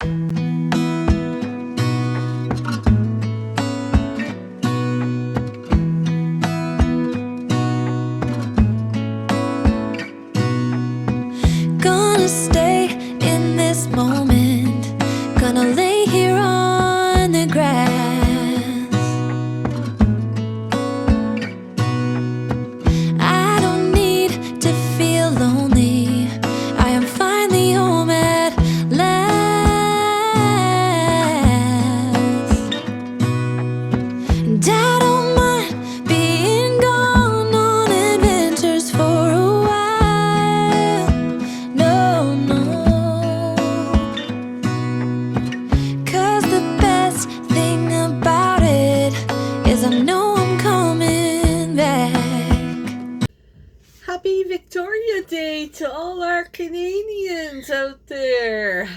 Gonna stay in this moment, gonna lay here on the grass. I don't need to feel lonely, I am finally home at last. And I don't mind being gone on adventures for a while. No, no, 'cause the best thing about it is I know I'm coming back. Happy Victoria Day to all our Canadians out there.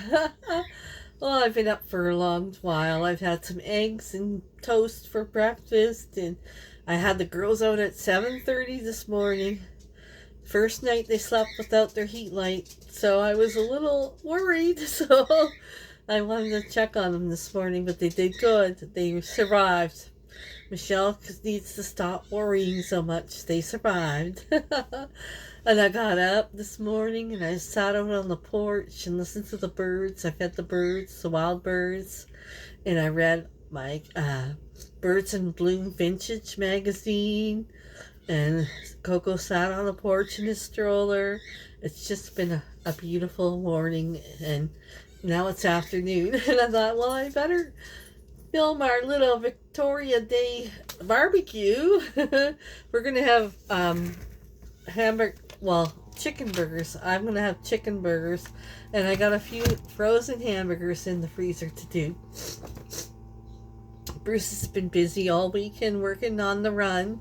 Well, I've been up for a long while. I've had some eggs and toast for breakfast, and I had the girls out at 7:30 this morning. First night they slept without their heat light, so I was a little worried, so I wanted to check on them this morning, but they did good. They survived. Michelle needs to stop worrying so much. They survived. And I got up this morning and I sat out on the porch and listened to the birds. I fed the birds, the wild birds, and I read my Birds in Bloom Vintage magazine. And Coco sat on the porch in his stroller. It's just been a beautiful morning, and now it's afternoon. And I thought, well, I better film our little Victoria Day barbecue. We're gonna have chicken burgers. I'm gonna have chicken burgers, and I got a few frozen hamburgers in the freezer to do. Bruce has been busy all weekend working on the run.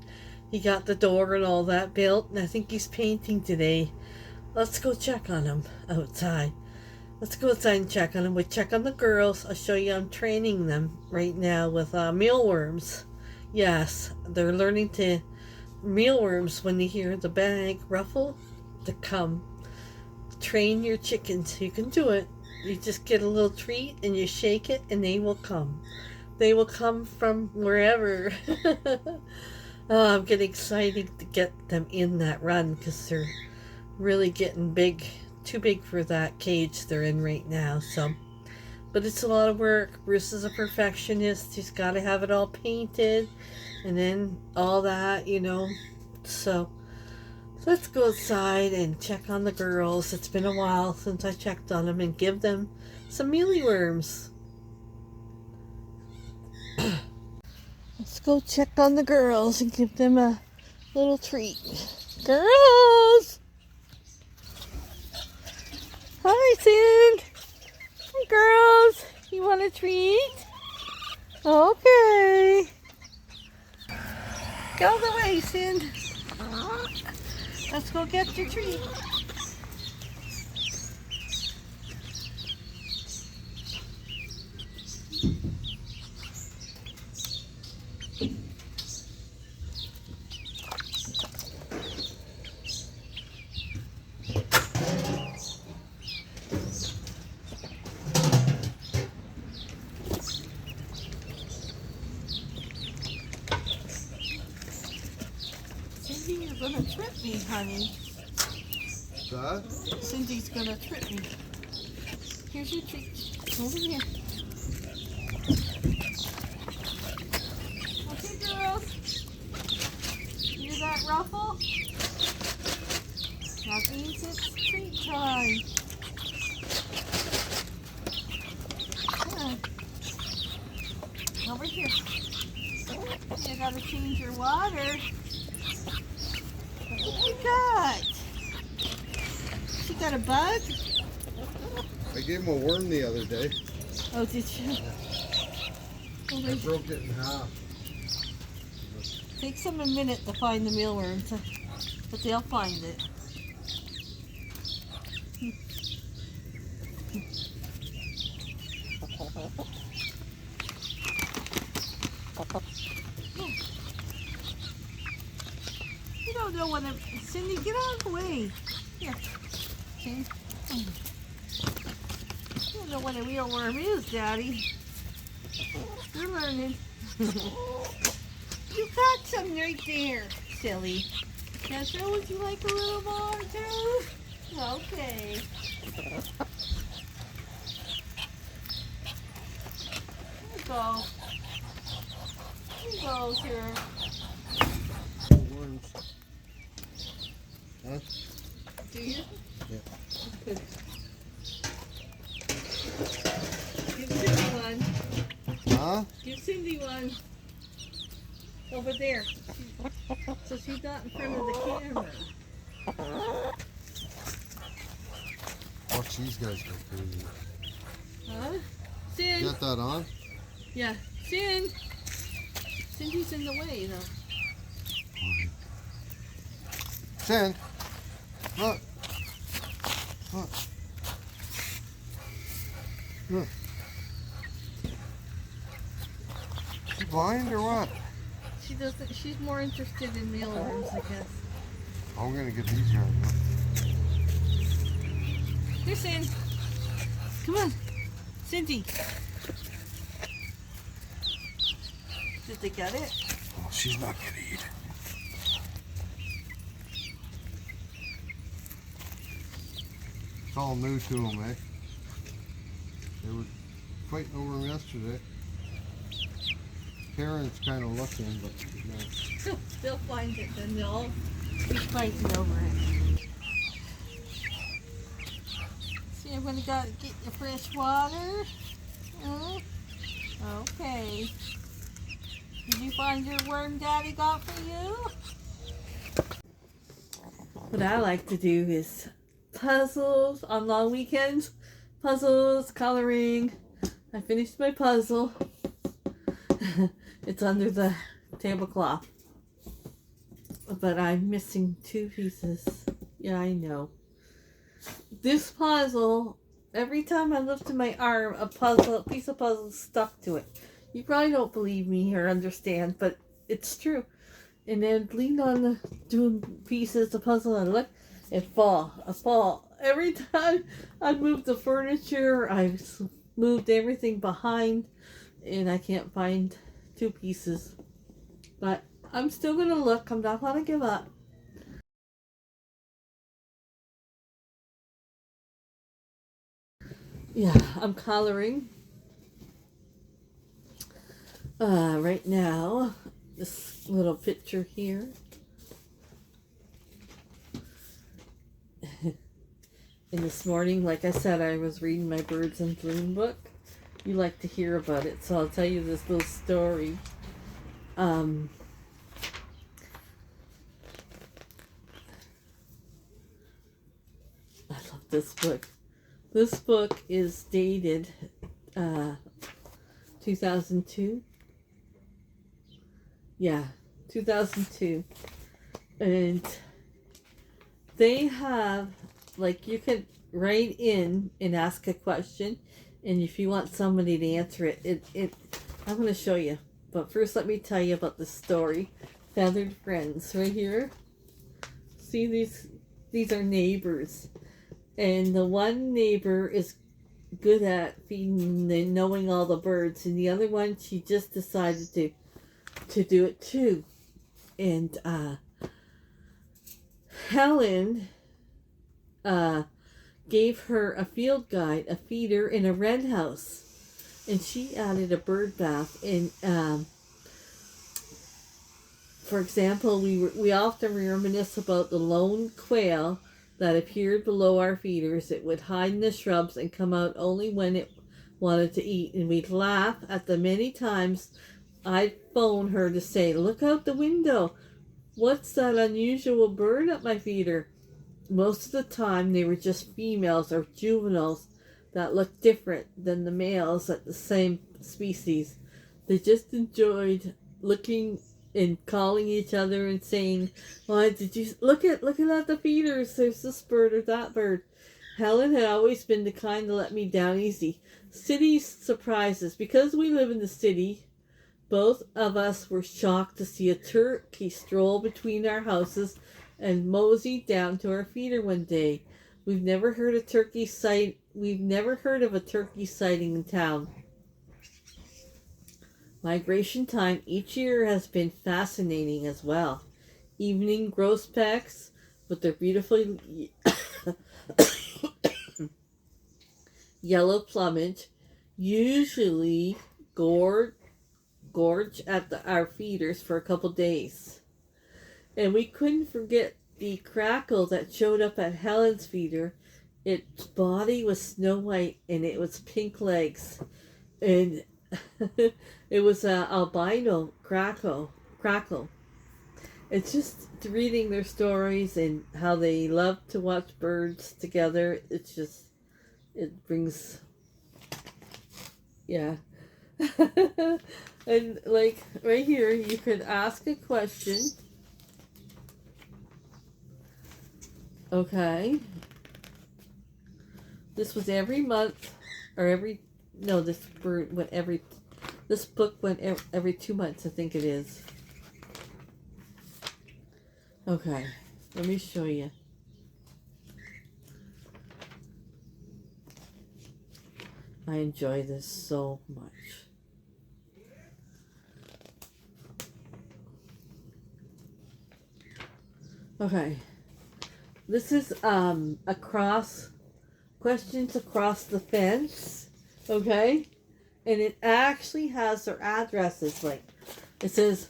He got the door and all that built, and I think he's painting today. Let's go check on him outside. Let's go outside and check on him. We check on the girls. I'll show you. I'm training them right now with mealworms. Yes, they're learning to mealworms when they hear the bag ruffle to come. Train your chickens. You can do it. You just get a little treat and you shake it and they will come. They will come from wherever. Oh, I'm getting excited to get them in that run because they're really getting big. Too big for that cage they're in right now. So, but it's a lot of work. Bruce is a perfectionist. He's got to have it all painted and then all that, you know. So let's go outside and check on the girls. It's been a while since I checked on them, and give them some mealyworms. Let's go check on the girls and give them a little treat. Girls! Hi, Cindy. Hi, girls. You want a treat? Okay. Go the way, Cindy. Let's go get your treat. You're gonna trip me, honey. Huh? Cindy's gonna trip me. Here's your treat. Over here. Okay, girls. Hear that ruffle? That means it's treat time. Yeah. Over here. You gotta change your water. What you got? She got a bug? I gave him a worm the other day. Oh, did you? Well, I broke it in half. Takes them a minute to find the mealworms, but they'll find it. You don't know what I'm... Cindy, get out of the way. Here. Okay. Come don't know what a real worm is, Daddy. You're learning. You got some right there, silly. Kesha, would you like a little more too? Okay. There you go. There you go, sir. Worms. Huh? Do you? Yeah. Good. Give Cindy one. Huh? Give Cindy one. Over there. So she's not in front of the camera. Watch these guys go crazy. Huh? Sin. You got that on? Yeah. Sin. Cindy's in the way, though. Sin. Look. Look. Look. She blind or what? She doesn't. She's more interested in mealworms, I guess. I'm gonna get these guys. Here, Sin. Come on, Cindy. Did they get it? Oh, she's not gonna eat it. It's all new to them, eh? They were fighting over them yesterday. Karen's kind of looking, but no. They'll find it, then they'll all be fighting over it. See, I'm gonna go get your fresh water. Okay. Did you find your worm Daddy got for you? What I like to do is puzzles on long weekends. Puzzles, coloring. I finished my puzzle. It's under the tablecloth. But I'm missing 2 pieces. Yeah, I know. This puzzle, every time I lifted my arm, a piece of puzzle stuck to it. You probably don't believe me or understand, but it's true. And then lean on the doing pieces of puzzle and look, it fall. Every time I move the furniture, I've moved everything behind, and I can't find 2 pieces. But I'm still gonna look. I'm not gonna give up. Yeah, I'm coloring. Right now, this little picture here. And this morning, like I said, I was reading my Birds in Bloom book. You like to hear about it, so I'll tell you this little story. I love this book. This book is dated 2002. Yeah, 2002. And they have, like, you can write in and ask a question, and if you want somebody to answer it, I'm going to show you. But first, let me tell you about the story. Feathered Friends, right here. See, these are neighbors. And the one neighbor is good at feeding and knowing all the birds, and the other one, she just decided to do it too. And Helen gave her a field guide, a feeder, and a wren house. And she added a bird bath. And for example, we often reminisce about the lone quail that appeared below our feeders. It would hide in the shrubs and come out only when it wanted to eat. And we'd laugh at the many times I'd phone her to say, "Look out the window. What's that unusual bird at my feeder?" Most of the time, they were just females or juveniles that looked different than the males at the same species. They just enjoyed looking and calling each other and saying, "Why did you look at the feeders? There's this bird or that bird." Helen had always been the kind to let me down easy. City surprises. Because we live in the city, both of us were shocked to see a turkey stroll between our houses and mosey down to our feeder one day. We've never heard of a turkey sighting in town. Migration time each year has been fascinating as well. Evening grosbecs with their beautiful yellow plumage usually gorge at our feeders for a couple days. And we couldn't forget the crackle that showed up at Helen's feeder. Its body was snow white and it was pink legs. And it was an albino crackle. It's just reading their stories and how they love to watch birds together. It's just, it brings, yeah. And like right here, you could ask a question. Okay. This was every month, or this book went every 2 months, I think it is. Okay, let me show you. I enjoy this so much. Okay, this is questions across the fence. Okay, and it actually has their addresses. Like it says,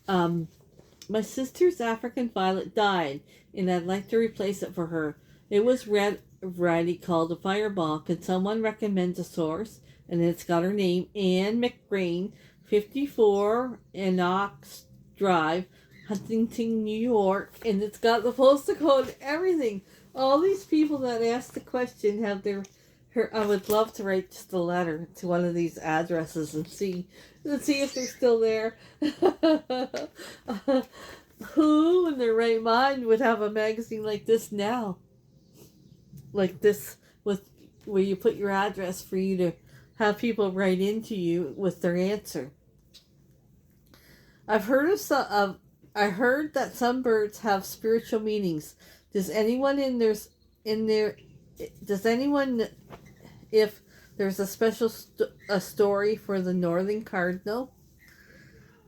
my sister's African violet died, and I'd like to replace it for her. It was red variety called a fireball. Can someone recommend a source? And it's got her name, Anne McBrain, 54 Enox Drive, Huntington, New York, and it's got the postal code and everything. All these people that asked the question have I would love to write just a letter to one of these addresses and see if they're still there. Who in their right mind would have a magazine like this now? Like this, with where you put your address for you to have people write into you with their answer. I heard that some birds have spiritual meanings. Does anyone if there's a special a story for the northern cardinal?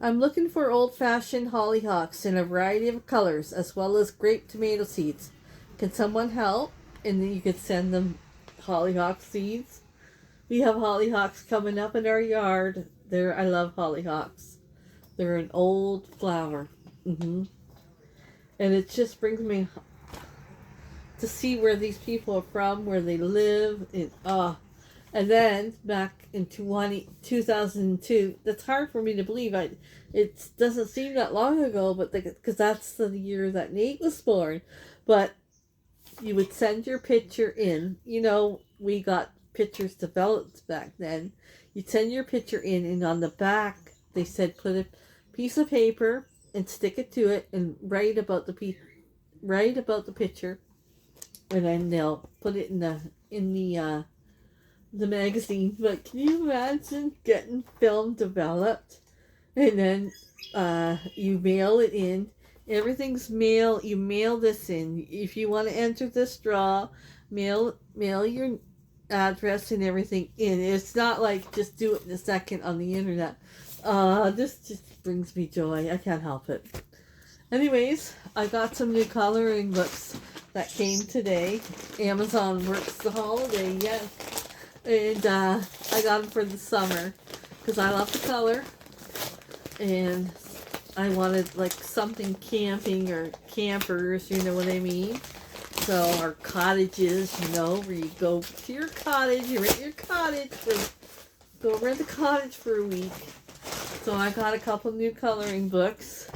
I'm looking for old-fashioned hollyhocks in a variety of colors, as well as grape tomato seeds. Can someone help? And then you could send them hollyhock seeds. We have hollyhocks coming up in our yard. I love hollyhocks. They're an old flower. And it just brings me to see where these people are from, where they live, and then back in 2002, that's hard for me to believe. It doesn't seem that long ago, but because that's the year that Nate was born. But you would send your picture in. We got pictures developed back then. You'd send your picture in, and on the back they said put a piece of paper and stick it to it and write about the picture, and then they'll put it in the magazine. But can you imagine getting film developed and then you mail it in? Everything's mail. You mail this in. If you want to enter this draw, mail your address and everything in. It's not like just do it in a second on the internet. This just brings me joy. I can't help it. Anyways, I got some new coloring books that came today. Amazon works the holiday, yes. And I got them for the summer because I love the color. And I wanted like something camping or campers, you know what I mean? So our cottages, where you go to your cottage, you rent your cottage go rent the cottage for a week. So I got a couple new coloring books.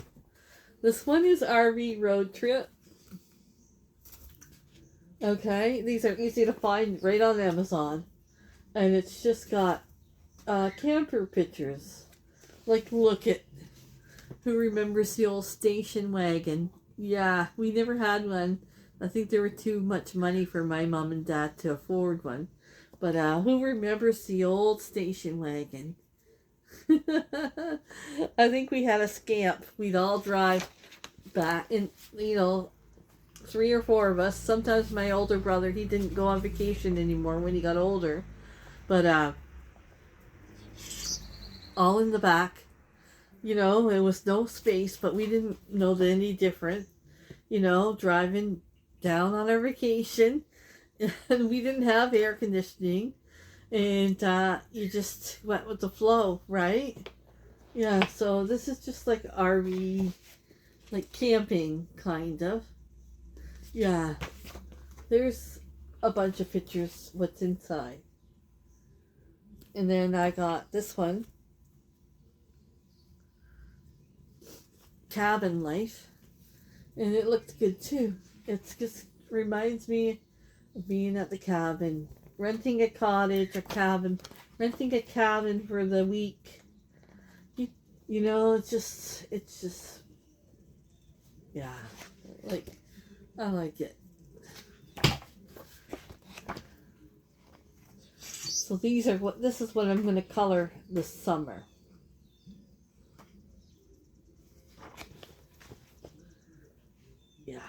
This one is RV Road Trip. Okay, these are easy to find right on Amazon. And it's just got camper pictures. Like, look at, who remembers the old station wagon? Yeah, we never had one. I think there were too much money for my mom and dad to afford one. But who remembers the old station wagon? I think we had a scamp. We'd all drive back and, 3 or 4 of us. Sometimes my older brother, he didn't go on vacation anymore when he got older. But all in the back. You know, it was no space, but we didn't know any different. You know, driving down on our vacation, and we didn't have air conditioning, and you just went with the flow, right? Yeah, so this is just like RV, like camping, kind of. Yeah, there's a bunch of pictures what's inside. And then I got this one, Cabin Life, and it looked good too. It just reminds me of being at the cabin, renting a cottage, a cabin, renting a cabin for the week. You know, it's just, yeah, like, I like it. So this is what I'm going to color this summer. Yeah.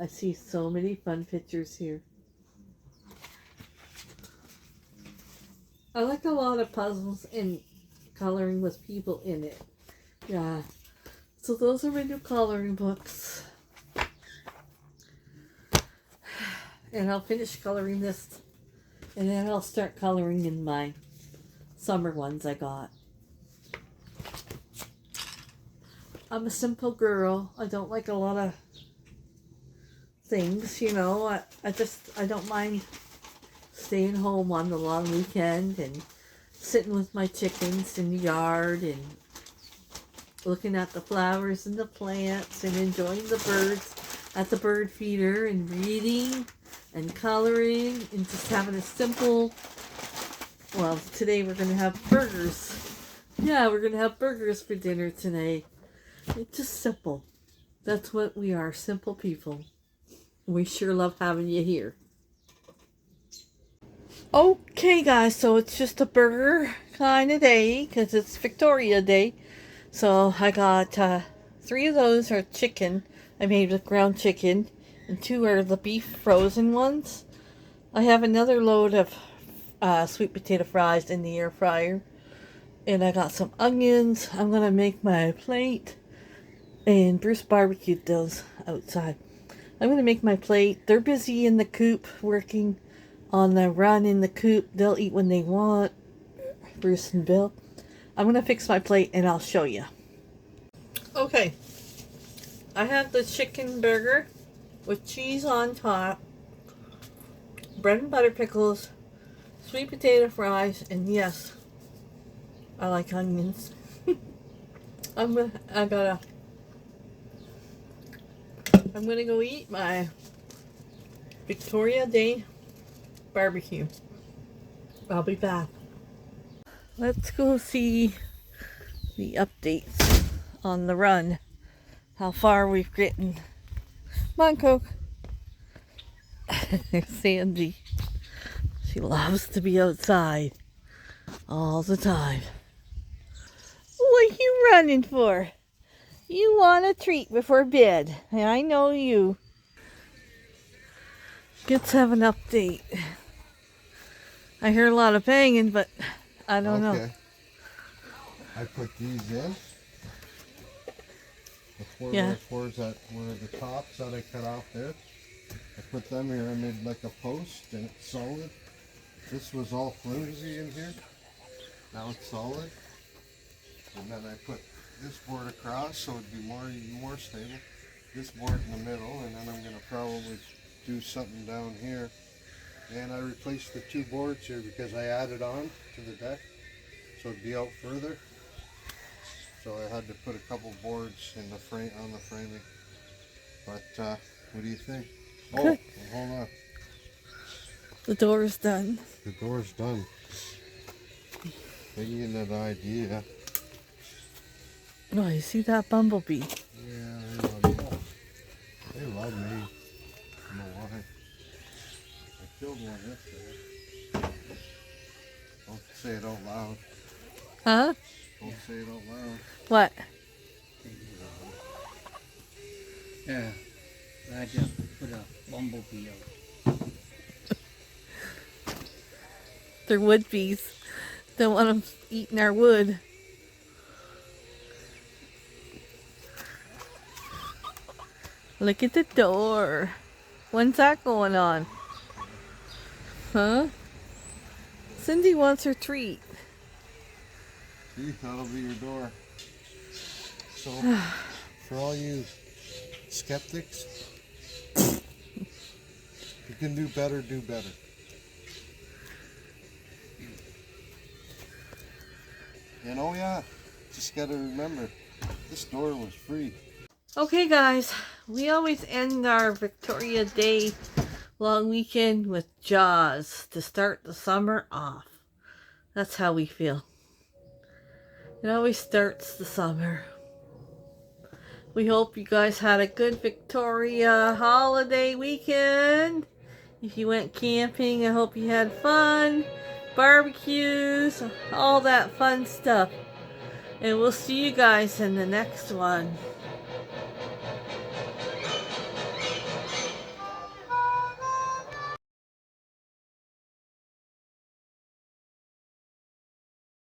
I see so many fun pictures here. I like a lot of puzzles and coloring with people in it. Yeah. So those are my new coloring books. And I'll finish coloring this, and then I'll start coloring in my summer ones I got. I'm a simple girl. I don't like a lot of things, you know. I don't mind staying home on the long weekend and sitting with my chickens in the yard and looking at the flowers and the plants and enjoying the birds at the bird feeder and reading and coloring and just having a simple, well, today we're going to have burgers. Yeah, we're going to have burgers for dinner today. It's just simple. That's what we are, simple people. We sure love having you here. Okay, guys, so it's just a burger kind of day because it's Victoria Day. So I got 3 of those are chicken. I made with ground chicken, and 2 are the beef frozen ones. I have another load of sweet potato fries in the air fryer, and I got some onions. I'm gonna make my plate, and Bruce barbecued those outside. I'm gonna make my plate. They're busy in the coop working on the run in the coop. They'll eat when they want, Bruce and Bill. I'm going to fix my plate and I'll show you. Okay. I have the chicken burger with cheese on top, bread and butter pickles, sweet potato fries, and yes, I like onions. I'm gonna go eat my Victoria Day barbecue. I'll be back. Let's go see the updates on the run. How far we've gotten. Come on, Coke. Sandy. She loves to be outside all the time. What are you running for? You want a treat before bed. And I know you. Let's have an update. I hear a lot of banging, but I don't know. I put these in. The 4x4s that were the tops that I cut off there. I put them here. I made like a post and it's solid. This was all flimsy in here. Now it's solid. And then I put this board across so it'd be more stable. This board in the middle, and then I'm gonna probably do something down here. And I replaced the 2 boards here because I added on to the deck, so it'd be out further. So I had to put a couple boards in the frame on the framing. But what do you think? Oh, well, hold on. The door's done. The door's done. Thinking that idea. Oh, you see that bumblebee? Yeah, they love me. They love me. I don't know why. I killed one yesterday. Don't say it out loud. Huh? Don't say it out loud. What? Yeah. I had to put a bumblebee out. They're wood bees. Don't want them eating our wood. Look at the door. When's that going on? Huh? Cindy wants her treat. See, that'll be your door. So, for all you skeptics, you can do better, do better. And oh yeah, just gotta remember, this door was free. Okay guys, we always end our Victoria Day long weekend with Jaws to start the summer off. That's how we feel. It always starts the summer. We hope you guys had a good Victoria holiday weekend. If you went camping, I hope you had fun. Barbecues, all that fun stuff. And we'll see you guys in the next one.